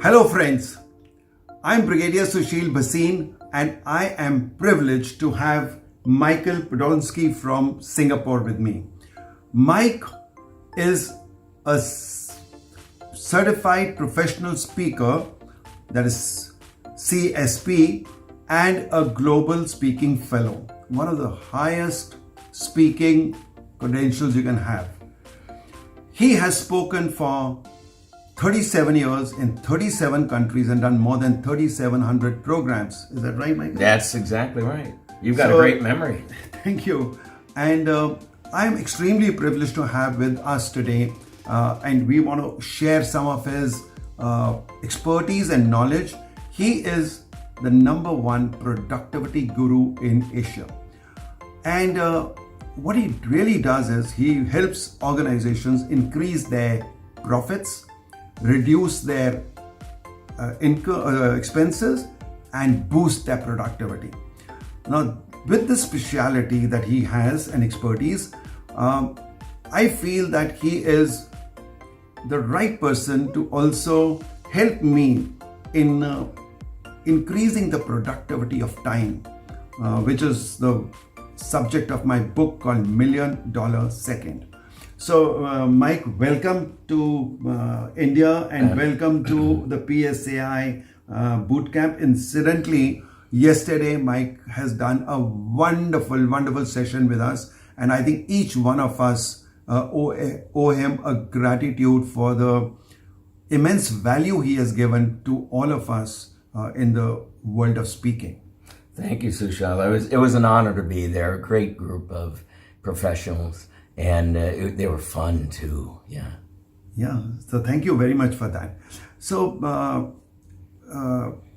Hello friends, I'm Brigadier Sushil Bhasin and I am privileged to have MICHAEL Podolinsky from Singapore with me. Mike is a certified professional speaker, that is CSP, and a global speaking fellow, one of the highest speaking credentials you can have. He has spoken for 37 years in 37 countries and done more than 3,700 programs. Is that right, Michael? That's exactly right. You've got a great memory. Thank you. And I'm extremely privileged to have with us today, and we want to share some of his expertise and knowledge. He is the #1 productivity guru in Asia. And what he really does is he helps organizations increase their profits, reduce their expenses, and boost their productivity. Now, with the speciality that he has and expertise, I feel that he is the right person to also help me in increasing the productivity of time, which is the subject of my book called $1 Million Second. So, Mike, welcome to India and welcome to the PSAI Bootcamp. Incidentally, yesterday, Mike has done a wonderful session with us. And I think each one of us owe him a gratitude for the immense value he has given to all of us in the world of speaking. Thank you, Sushil. It was an honor to be there. A great group of professionals. And they were fun too, yeah. Yeah, so thank you very much for that. So,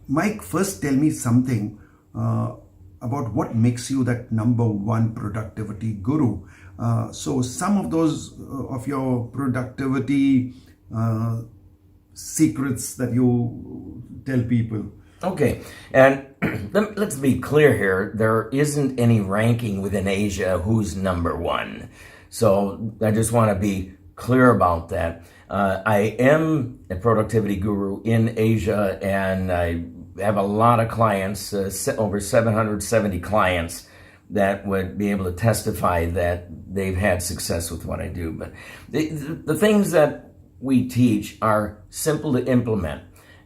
Mike, first tell me something about what makes you that #1 productivity guru. So some of those of your productivity secrets that you tell people. Okay, and let's be clear here. There isn't any ranking within Asia who's #1. So I just want to be clear about that. I am a productivity guru in Asia, and I have a lot of clients, over 770 clients that would be able to testify that they've had success with what I do. But the things that we teach are simple to implement.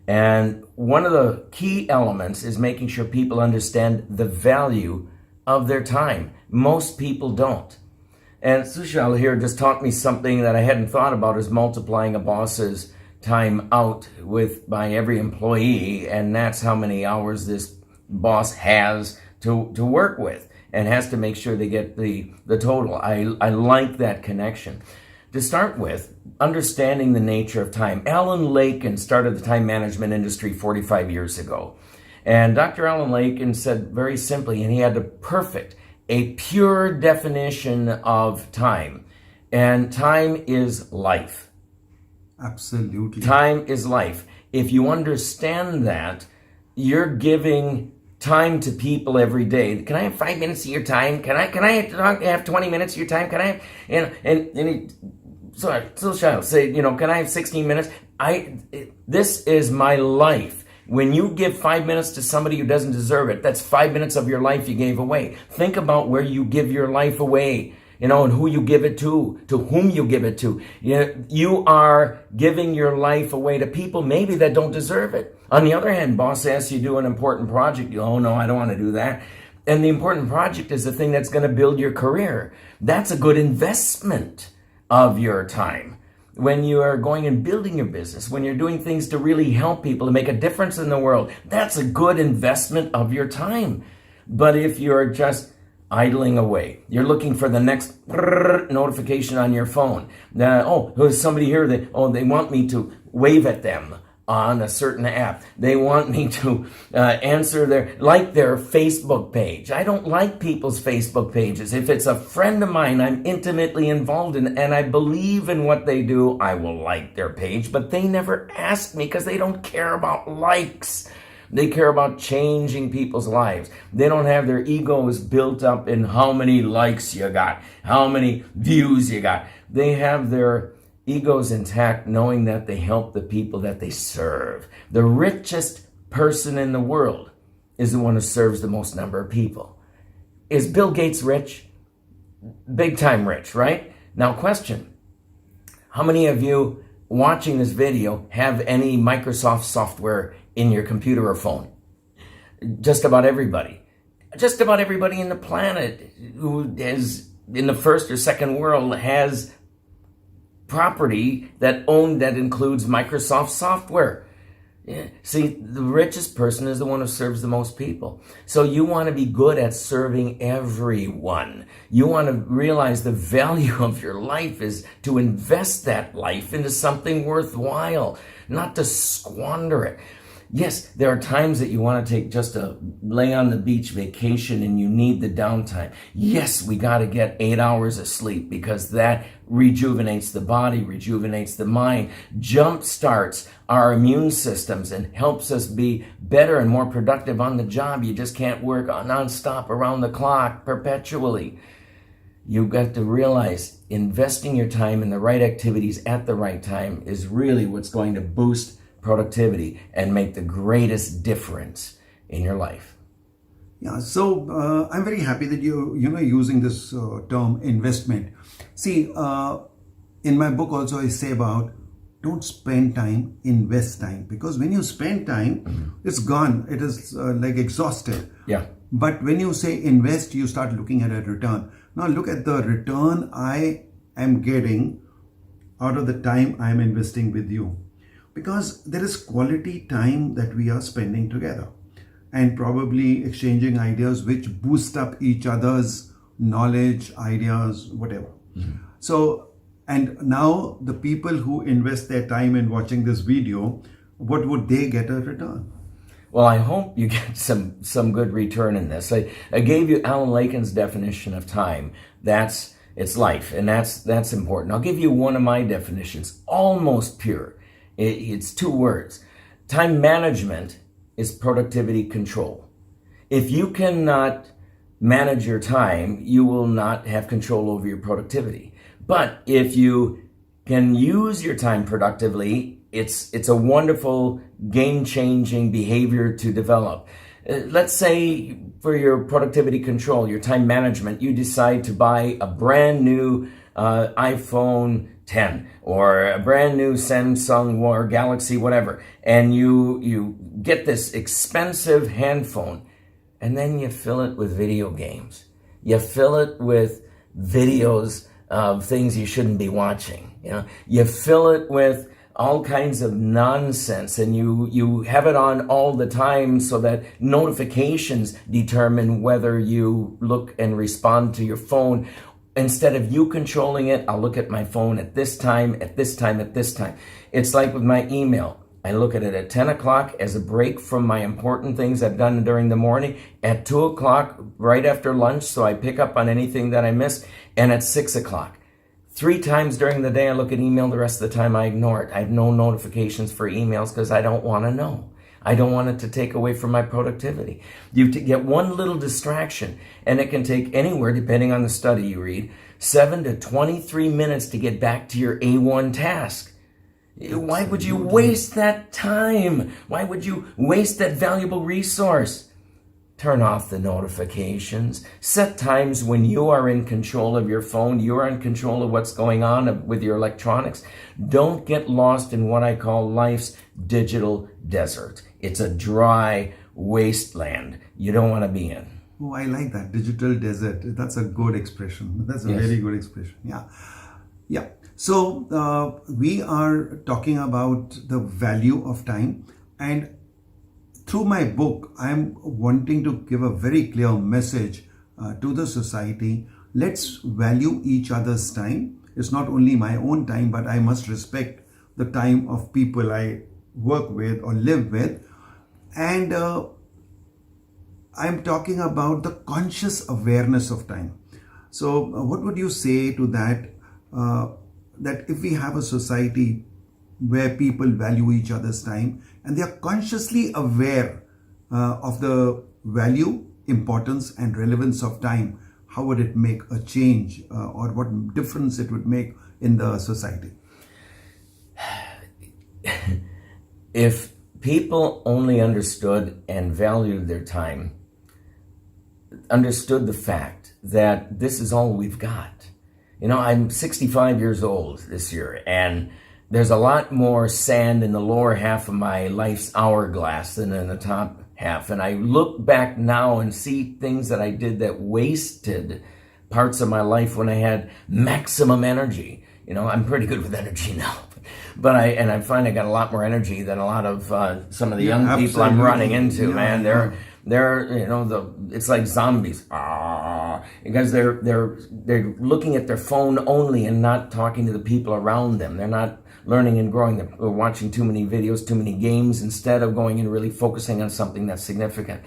And one of the key elements is making sure people understand the value of their time. Most people don't. And Sushil here just taught me something that I hadn't thought about, is multiplying a boss's time out by every employee, and that's how many hours this boss has to work with, and has to make sure they get the total. I like that connection. To start with, understanding the nature of time. Alan Lakin started the time management industry 45 years ago. And Dr. Alan Lakin said very simply, and he had a pure definition of time. And time is life. Absolutely. Time is life. If you understand that, you're giving time to people every day. Can I have 5 minutes of your time? Can I have 20 minutes of your time? Can I have, so child say, can I have 16 minutes? This is my life. When you give 5 minutes to somebody who doesn't deserve it, that's 5 minutes of your life you gave away. Think about where you give your life away, and who you give it to whom you give it to. You are giving your life away to people maybe that don't deserve it. On the other hand, boss asks you to do an important project. Oh no, I don't want to do that. And the important project is the thing that's going to build your career. That's a good investment of your time. When you are going and building your business, when you're doing things to really help people, to make a difference in the world, that's a good investment of your time. But if you're just idling away, you're looking for the next notification on your phone. There's somebody here that, they want me to wave at them on a certain app. They want me to answer their Facebook page. I don't like people's Facebook pages. If it's a friend of mine I'm intimately involved in and I believe in what they do, I will like their page, but they never ask me because they don't care about likes. They care about changing people's lives. They don't have their egos built up in how many likes you got, how many views you got. They have their Ego's intact, knowing that they help the people that they serve. The richest person in the world is the one who serves the most number of people. Is Bill Gates rich? Big time rich, right? Now question, how many of you watching this video have any Microsoft software in your computer or phone? Just about everybody. Just about everybody in the planet who is in the first or second world has property that includes Microsoft software. Yeah. See, the richest person is the one who serves the most people. So you want to be good at serving everyone. You want to realize the value of your life is to invest that life into something worthwhile, not to squander it. Yes, there are times that you want to take just a lay on the beach vacation and you need the downtime. Yes, we got to get 8 hours of sleep because that rejuvenates the body, rejuvenates the mind, jump starts our immune systems and helps us be better and more productive on the job. You just can't work nonstop around the clock perpetually. You've got to realize investing your time in the right activities at the right time is really what's going to boost productivity and make the greatest difference in your life. Yeah, so I'm very happy that you're using this term investment. See, in my book also I say about don't spend time, invest time, because when you spend time, it's gone. It is like exhausted. Yeah. But when you say invest, you start looking at a return. Now look at the return I am getting out of the time I'm investing with you. Because there is quality time that we are spending together and probably exchanging ideas which boost up each other's knowledge, ideas, whatever. So, and now the people who invest their time in watching this video, what would they get a return? Well, I hope you get some good return in this. I gave you Alan Laken's definition of time. It's life, and that's important. I'll give you one of my definitions, almost pure. It's 2 words. Time management is productivity control. If you cannot manage your time, you will not have control over your productivity. But if you can use your time productively, it's a wonderful, game-changing behavior to develop. Let's say for your productivity control, your time management, you decide to buy a brand new iPhone 10 or a brand new Samsung or Galaxy, whatever, and you get this expensive handphone, and then you fill it with video games. You fill it with videos of things you shouldn't be watching. You fill it with all kinds of nonsense, and you have it on all the time so that notifications determine whether you look and respond to your phone. Instead of you controlling it, I'll look at my phone at this time, at this time, at this time. It's like with my email. I look at it at 10 o'clock as a break from my important things I've done during the morning, at 2 o'clock right after lunch so I pick up on anything that I missed, and at 6 o'clock. 3 times during the day I look at email, the rest of the time I ignore it. I have no notifications for emails because I don't want to know. I don't want it to take away from my productivity. You get one little distraction, and it can take anywhere, depending on the study you read, 7 to 23 minutes to get back to your A1 task. Why would you waste that time? Why would you waste that valuable resource? Turn off the notifications. Set times when you are in control of your phone. You are in control of what's going on with your electronics. Don't get lost in what I call life's digital desert. It's a dry wasteland you don't want to be in. Oh, I like that. Digital desert. That's a good expression. That's a very good expression. Yeah. So we are talking about the value of time, and through my book, I'm wanting to give a very clear message to the society. Let's value each other's time. It's not only my own time, but I must respect the time of people I work with or live with. And I'm talking about the conscious awareness of time. So what would you say to that? That if we have a society where people value each other's time and they are consciously aware of the value, importance and relevance of time, how would it make a change or what difference it would make in the society? If people only understood and valued their time, understood the fact that this is all we've got. You know, I'm 65 years old this year, and there's a lot more sand in the lower half of my life's hourglass than in the top half. And I look back now and see things that I did that wasted parts of my life when I had maximum energy. You know, I'm pretty good with energy now, but I find I got a lot more energy than a lot of some of the young people I'm running into. Man, they're you know, it's like zombies. Because they're looking at their phone only and not talking to the people around them. They're not learning and growing. They're watching too many videos, too many games, instead of going and really focusing on something that's significant.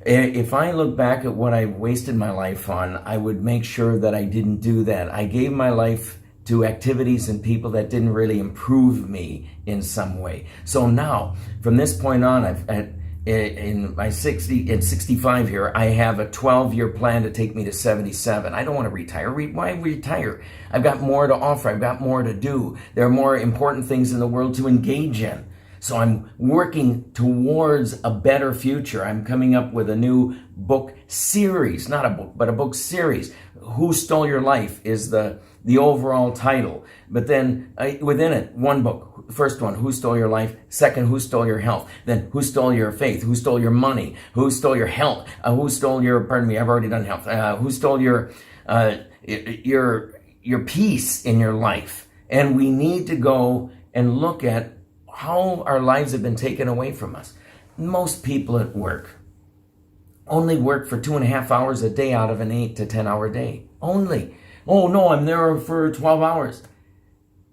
If I look back at what I wasted my life on, I would make sure that I didn't do that. I gave my life to activities and people that didn't really improve me in some way. So now, from this point on, in 65 here, I have a 12-year plan to take me to 77. I don't want to retire. Why retire? I've got more to offer. I've got more to do. There are more important things in the world to engage in. So I'm working towards a better future. I'm coming up with a new book series, not a book, but a book series. Who Stole Your Life is the overall title. But then within it, one book. First one, Who Stole Your Life? Second, Who Stole Your Health? Then, Who Stole Your Faith? Who Stole Your Money? Who Stole Your Health? Who Stole Your, pardon me, I've already done health. Who stole your peace in your life? And we need to go and look at how our lives have been taken away from us. Most people at work only work for 2.5 hours a day out of an 8 to 10 hour day. Only. Oh no, I'm there for 12 hours.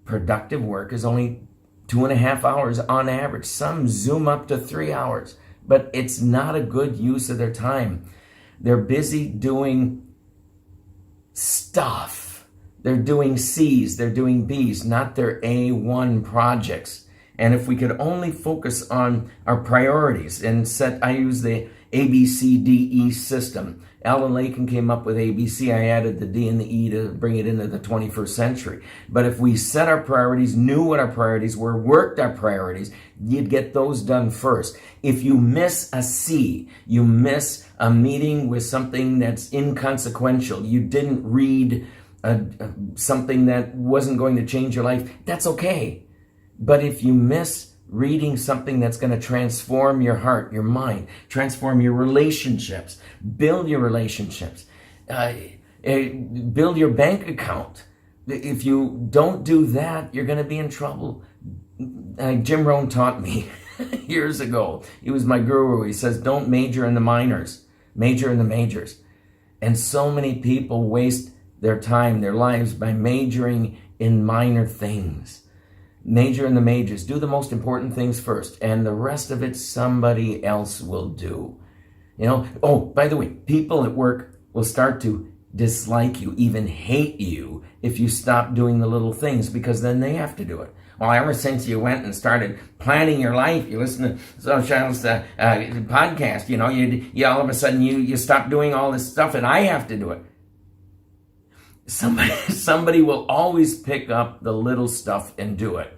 Productive work is only 2.5 hours on average. Some zoom up to 3 hours, but it's not a good use of their time. They're busy doing stuff. They're doing C's, they're doing B's, not their A1 projects. And if we could only focus on our priorities and I use the ABCDE system. Alan Lakin came up with ABC. I added the D and the E to bring it into the 21st century. But if we set our priorities, knew what our priorities were, worked our priorities, you'd get those done first. If you miss a C, you miss a meeting with something that's inconsequential, you didn't read something that wasn't going to change your life, that's okay. But if you miss reading something that's going to transform your heart, your mind, transform your relationships, build your relationships, build your bank account. If you don't do that, you're going to be in trouble. Jim Rohn taught me years ago. He was my guru. He says, don't major in the minors, major in the majors. And so many people waste their time, their lives by majoring in minor things. Major in the majors. Do the most important things first, and the rest of it somebody else will do. You know, oh, by the way, people at work will start to dislike you, even hate you, if you stop doing the little things, because then they have to do it. Well, ever since you went and started planning your life, you listen to Sushal's podcast, you know, you all of a sudden you stop doing all this stuff, and I have to do it. Somebody will always pick up the little stuff and do it.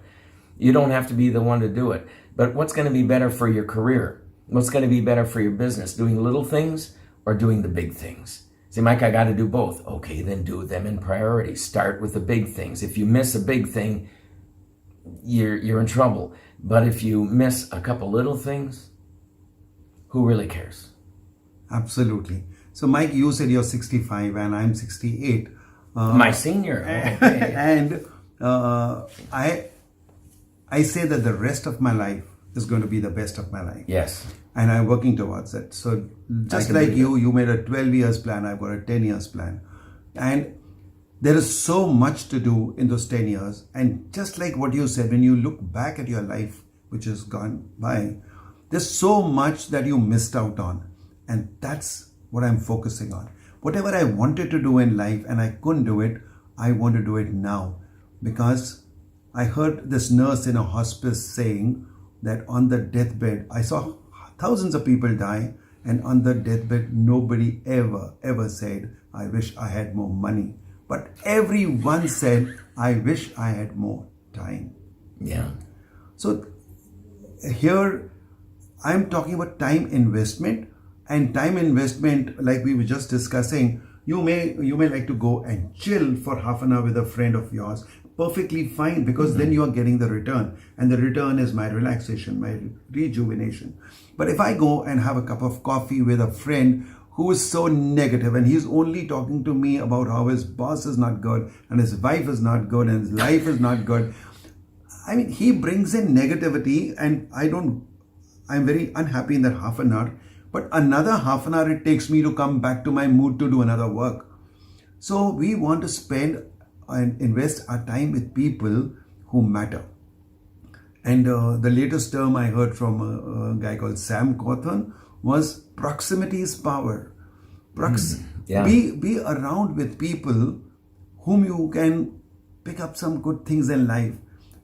You don't have to be the one to do it. But what's going to be better for your career? What's going to be better for your business? Doing little things or doing the big things? Say, Mike, I got to do both. Okay, then do them in priority. Start with the big things. If you miss a big thing, you're in trouble. But if you miss a couple little things, who really cares? Absolutely. So, Mike, you said you're 65 and I'm 68. My senior. Okay. And I say that the rest of my life is going to be the best of my life. Yes. And I'm working towards it. So just like you made a 12 years plan, I've got a 10 years plan. And there is so much to do in those 10 years. And just like what you said, when you look back at your life, which has gone by, there's so much that you missed out on. And that's what I'm focusing on. Whatever I wanted to do in life and I couldn't do it, I want to do it now. Because I heard this nurse in a hospice saying that on the deathbed, I saw thousands of people die, and on the deathbed, nobody ever said, I wish I had more money. But everyone said, I wish I had more time. Yeah. So here I'm talking about time investment, and time investment, like we were just discussing, you may like to go and chill for half an hour with a friend of yours. Perfectly fine, because then you are getting the return, and the return is my relaxation, my rejuvenation. But if I go and have a cup of coffee with a friend who is so negative, and he's only talking to me about how his boss is not good and his wife is not good and his life is not good, I mean, he brings in negativity, and I'm very unhappy in that half an hour. But another half an hour it takes me to come back to my mood to do another work. So we want to spend and invest our time with people who matter. And the latest term I heard from a guy called Sam Cawthon was proximity is power. Be around with people whom you can pick up some good things in life.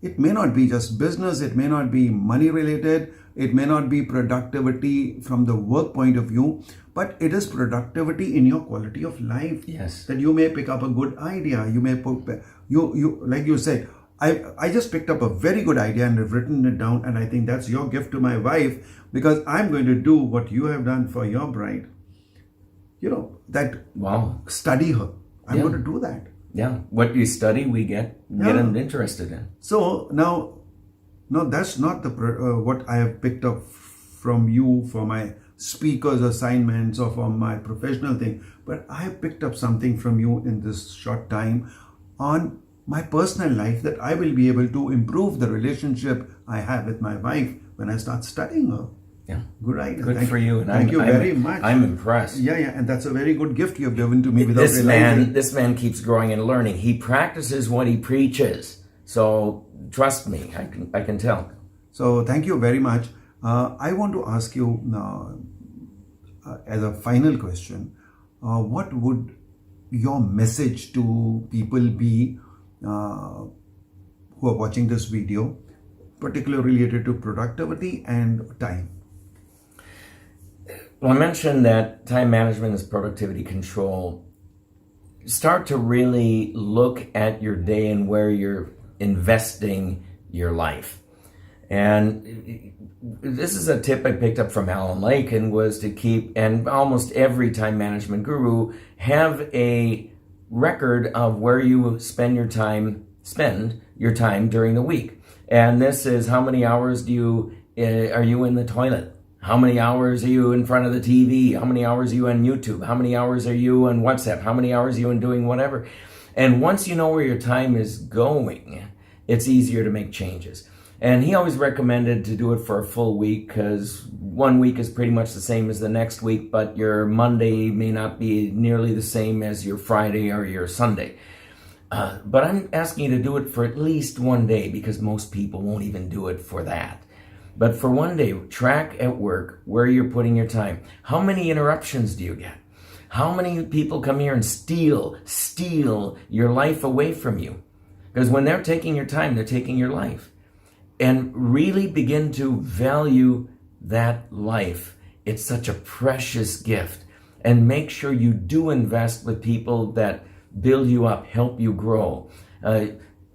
It may not be just business, it may not be money related, it may not be productivity from the work point of view, but it is productivity in your quality of life. Yes. That you may pick up a good idea. You may you like you said, I just picked up a very good idea and have written it down, and I think that's your gift to my wife, because I'm going to do what you have done for your bride. Study her. I'm going to do that. Yeah, what you study, we get them interested in. So now, that's not the what I have picked up from you for my speaker's assignments or for my professional thing, but I have picked up something from you in this short time on my personal life, that I will be able to improve the relationship I have with my wife when I start studying her. Yeah. Good idea. Good for you. And thank you very much. I'm impressed. Yeah, and that's a very good gift you have given to me without realizing. This man keeps growing and learning. He practices what he preaches. So trust me, I can tell. So thank you very much. I want to ask you as a final question, what would your message to people be who are watching this video, particularly related to productivity and time? Well, I mentioned that time management is productivity control. Start to really look at your day and where you're investing your life. And this is a tip I picked up from Alan Lake, and was to keep, and almost every time management guru, have a record of where you spend your time during the week. And this is how many hours are you in the toilet? How many hours are you in front of the TV? How many hours are you on YouTube? How many hours are you on WhatsApp? How many hours are you in doing whatever? And once you know where your time is going, it's easier to make changes. And he always recommended to do it for a full week, because 1 week is pretty much the same as the next week, but your Monday may not be nearly the same as your Friday or your Sunday. But I'm asking you to do it for at least 1 day, because most people won't even do it for that. But for 1 day, track at work where you're putting your time. How many interruptions do you get? How many people come here and steal your life away from you? Because when they're taking your time, they're taking your life. And really begin to value that life. It's such a precious gift. And make sure you do invest with people that build you up, help you grow.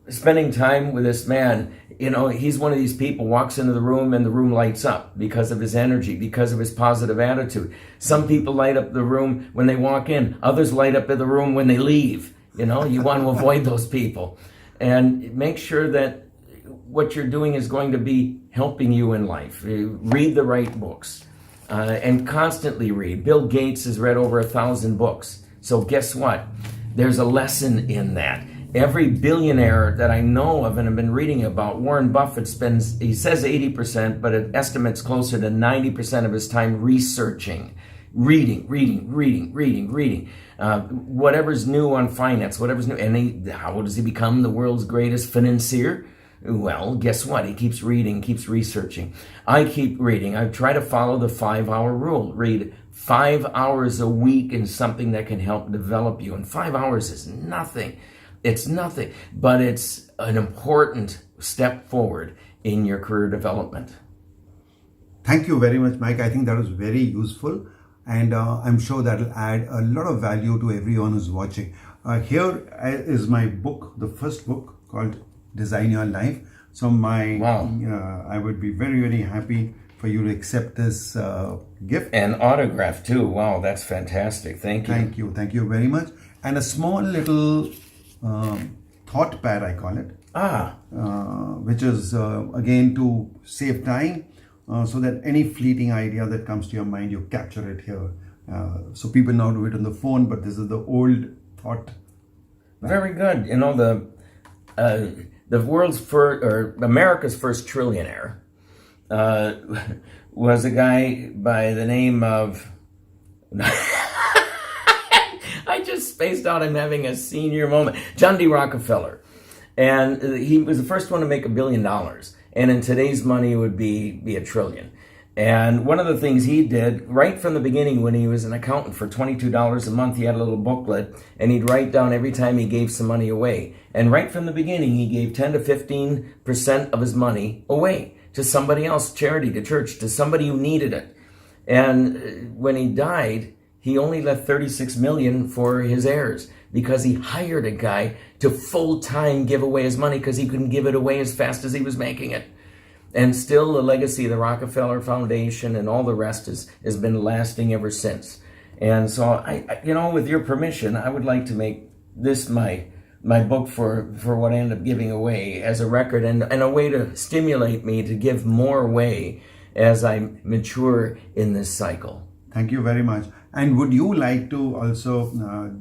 Spending time with this man, he's one of these people, walks into the room and the room lights up because of his energy, because of his positive attitude. Some people light up the room when they walk in. Others light up the room when they leave. You want to avoid those people. And make sure that what you're doing is going to be helping you in life. Read the right books and constantly read. Bill Gates has read over 1,000 books. So guess what? There's a lesson in that. Every billionaire that I know of and have been reading about, Warren Buffett he says 80%, but it estimates closer to 90% of his time researching, reading. Whatever's new on finance, whatever's new. And how does he become the world's greatest financier? Well, guess what? He keeps reading, keeps researching. I keep reading. I try to follow the 5-hour rule. Read 5 hours a week in something that can help develop you. And 5 hours is nothing. It's nothing, but it's an important step forward in your career development. Thank you very much, Mike. I think that was very useful, and I'm sure that will add a lot of value to everyone who's watching. Here is my book, the first book, called Design Your Life. So I would be very, very happy for you to accept this gift. And autograph too. Wow, that's fantastic. Thank you. Thank you very much. And a small little thought pad, I call it. Which is again to save time, so that any fleeting idea that comes to your mind, you capture it here. So people now do it on the phone, but this is the old thought. Very good. You know, the world's first, or America's first trillionaire was a guy by the name of I just spaced out. I'm having a senior moment. John D. Rockefeller. And he was the first one to make $1 billion. And in today's money, it would be $1 trillion. And one of the things he did right from the beginning, when he was an accountant for $22 a month, he had a little booklet, and he'd write down every time he gave some money away. And right from the beginning, he gave 10 to 15% of his money away to somebody else, charity, to church, to somebody who needed it. And when he died, he only left $36 million for his heirs, because he hired a guy to full-time give away his money, because he couldn't give it away as fast as he was making it. And still the legacy of the Rockefeller Foundation and all the rest has been lasting ever since. And so I with your permission, I would like to make this my book for what I end up giving away as a record, and a way to stimulate me to give more away as I mature in this cycle. Thank you very much. And would you like to also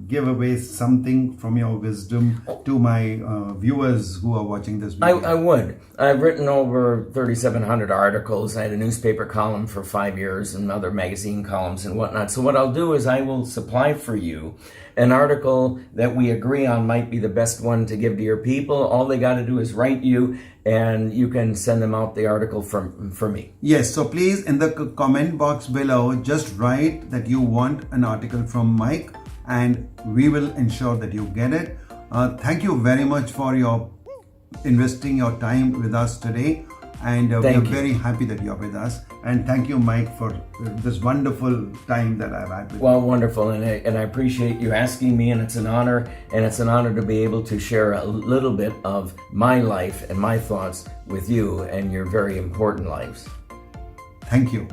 give away something from your wisdom to my viewers who are watching this video? I would. I've written over 3,700 articles. I had a newspaper column for 5 years and other magazine columns and whatnot. So what I'll do is I will supply for you an article that we agree on might be the best one to give to your people. All they got to do is write you, and you can send them out the article for me. Yes, so please, in the comment box below, just write that you want an article from Mike, and we will ensure that you get it. Thank you very much for your investing your time with us today, and we're very happy that you're with us. And thank you, Mike, for this wonderful time that I've had with you. Well, wonderful, and I appreciate you asking me, and it's an honor, to be able to share a little bit of my life and my thoughts with you and your very important lives. Thank you.